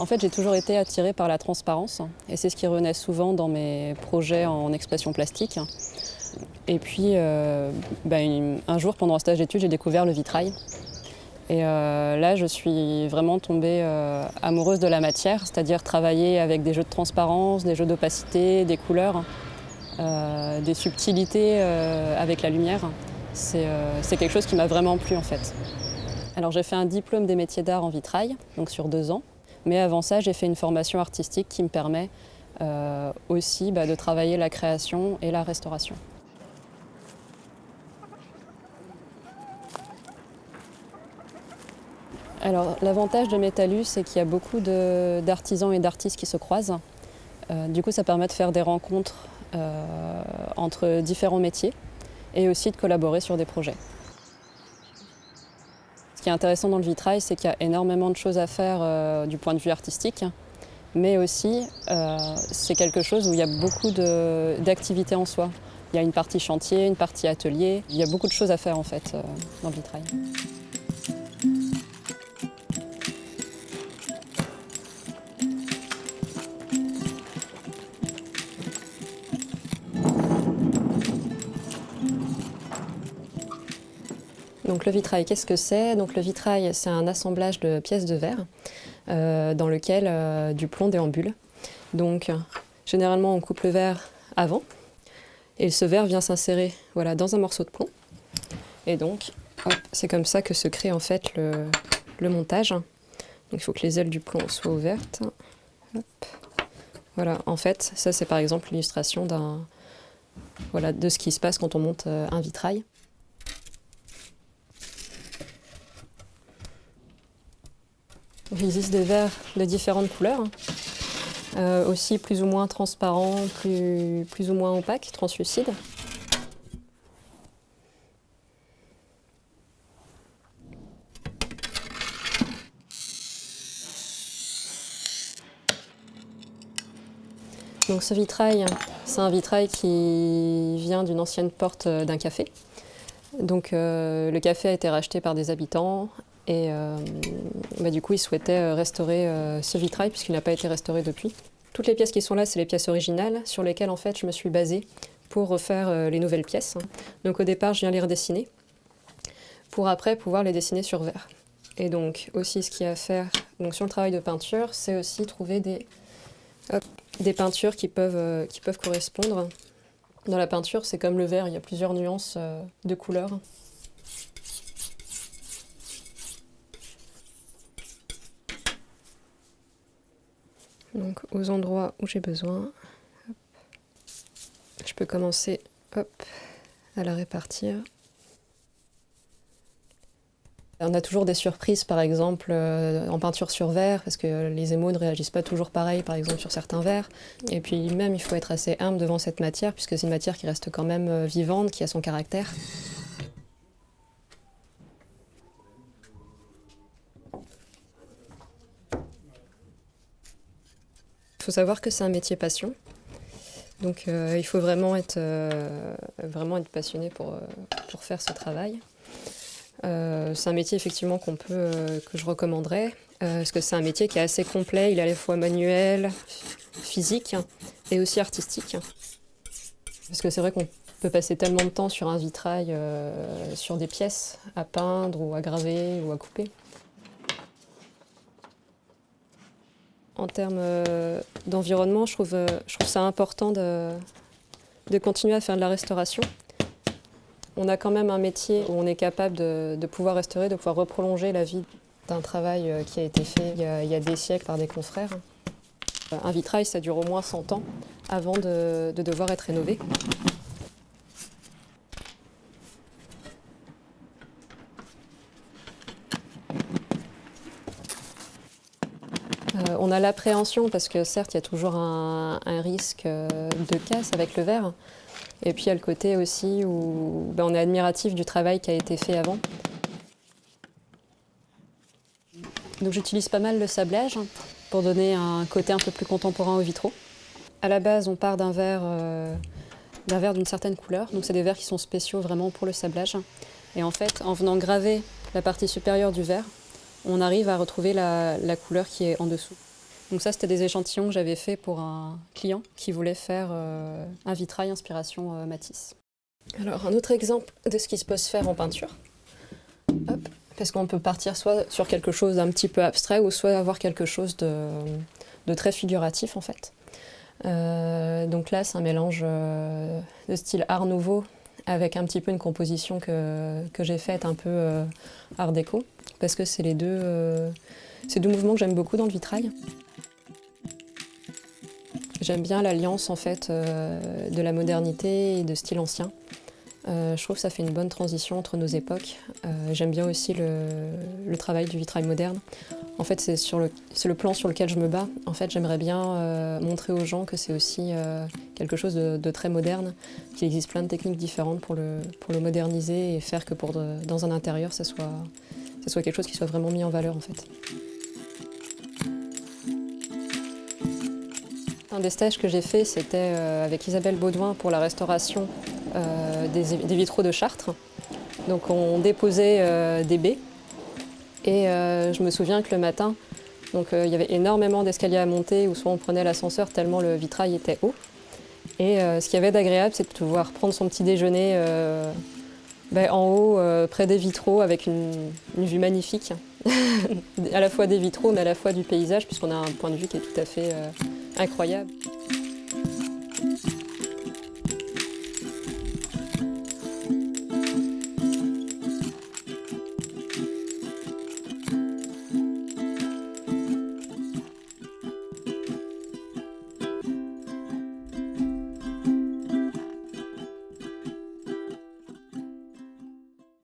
En fait, j'ai toujours été attirée par la transparence et c'est ce qui revenait souvent dans mes projets en expression plastique. Et puis, un jour, pendant un stage d'études, j'ai découvert le vitrail. Et là, je suis vraiment tombée amoureuse de la matière, c'est-à-dire travailler avec des jeux de transparence, des jeux d'opacité, des couleurs, des subtilités avec la lumière. C'est quelque chose qui m'a vraiment plu en fait. Alors j'ai fait un diplôme des métiers d'art en vitrail, donc sur 2 ans. Mais avant ça, j'ai fait une formation artistique qui me permet aussi de travailler la création et la restauration. Alors l'avantage de Métallus, c'est qu'il y a beaucoup d'artisans et d'artistes qui se croisent. Du coup, ça permet de faire des rencontres entre différents métiers et aussi de collaborer sur des projets. Ce qui est intéressant dans le vitrail, c'est qu'il y a énormément de choses à faire du point de vue artistique, mais aussi c'est quelque chose où il y a beaucoup d'activités en soi. Il y a une partie chantier, une partie atelier, il y a beaucoup de choses à faire en fait dans le vitrail. Donc le vitrail, qu'est-ce que c'est? Donc le vitrail, c'est un assemblage de pièces de verre dans lequel du plomb déambule. Donc généralement on coupe le verre avant et ce verre vient s'insérer dans un morceau de plomb. Et donc c'est comme ça que se crée en fait le montage. Donc il faut que les ailes du plomb soient ouvertes. Hop. Voilà, en fait ça c'est par exemple l'illustration de ce qui se passe quand on monte un vitrail. Il existe des verres de différentes couleurs, aussi plus ou moins transparents, plus ou moins opaques, translucides. Donc ce vitrail, c'est un vitrail qui vient d'une ancienne porte d'un café. Donc le café a été racheté par des habitants. Et du coup, ils souhaitaient restaurer ce vitrail puisqu'il n'a pas été restauré depuis. Toutes les pièces qui sont là, c'est les pièces originales sur lesquelles en fait je me suis basée pour refaire les nouvelles pièces. Donc au départ, je viens les redessiner pour après pouvoir les dessiner sur verre. Et donc aussi ce qu'il y a à faire sur le travail de peinture, c'est aussi trouver des peintures qui peuvent correspondre. Dans la peinture, c'est comme le verre, il y a plusieurs nuances de couleurs. Donc aux endroits où j'ai besoin, je peux commencer à la répartir. On a toujours des surprises, par exemple, en peinture sur verre, parce que les émaux ne réagissent pas toujours pareil, par exemple, sur certains verres. Et puis même, il faut être assez humble devant cette matière, puisque c'est une matière qui reste quand même vivante, qui a son caractère. Il faut savoir que c'est un métier passion, donc il faut vraiment être passionné pour faire ce travail. C'est un métier effectivement que je recommanderais, parce que c'est un métier qui est assez complet, il est à la fois manuel, physique et aussi artistique. Parce que c'est vrai qu'on peut passer tellement de temps sur un vitrail, sur des pièces, à peindre ou à graver ou à couper. En termes d'environnement, je trouve ça important de continuer à faire de la restauration. On a quand même un métier où on est capable de pouvoir restaurer, de pouvoir reprolonger la vie d'un travail qui a été fait il y a des siècles par des confrères. Un vitrail, ça dure au moins 100 ans avant de devoir être rénové. On a l'appréhension parce que certes, il y a toujours un risque de casse avec le verre. Et puis il y a le côté aussi où on est admiratif du travail qui a été fait avant. Donc j'utilise pas mal le sablage pour donner un côté un peu plus contemporain aux vitraux. À la base, on part d'un verre d'une certaine couleur. Donc c'est des verres qui sont spéciaux vraiment pour le sablage. Et en fait, en venant graver la partie supérieure du verre, on arrive à retrouver la couleur qui est en dessous. Donc ça, c'était des échantillons que j'avais faits pour un client qui voulait faire un vitrail inspiration Matisse. Alors un autre exemple de ce qui se peut se faire en peinture. Hop. Parce qu'on peut partir soit sur quelque chose d'un petit peu abstrait ou soit avoir quelque chose de très figuratif en fait. Donc là, c'est un mélange de style art nouveau avec un petit peu une composition que j'ai faite un peu art déco, parce que c'est ces deux mouvements que j'aime beaucoup dans le vitrail. J'aime bien l'alliance en fait de la modernité et de style ancien. Je trouve que ça fait une bonne transition entre nos époques. J'aime bien aussi le travail du vitrail moderne. En fait, c'est le plan sur lequel je me bats. En fait, j'aimerais bien montrer aux gens que c'est aussi quelque chose de très moderne, qu'il existe plein de techniques différentes pour le moderniser et faire que dans un intérieur, ça soit quelque chose qui soit vraiment mis en valeur en fait. Un des stages que j'ai fait, c'était avec Isabelle Baudouin pour la restauration des vitraux de Chartres. Donc on déposait des baies et je me souviens que le matin, il y avait énormément d'escaliers à monter où soit on prenait l'ascenseur tellement le vitrail était haut. Et ce qu'il y avait d'agréable, c'est de pouvoir prendre son petit déjeuner en haut, près des vitraux, avec une vue magnifique, à la fois des vitraux mais à la fois du paysage, puisqu'on a un point de vue qui est tout à fait incroyable.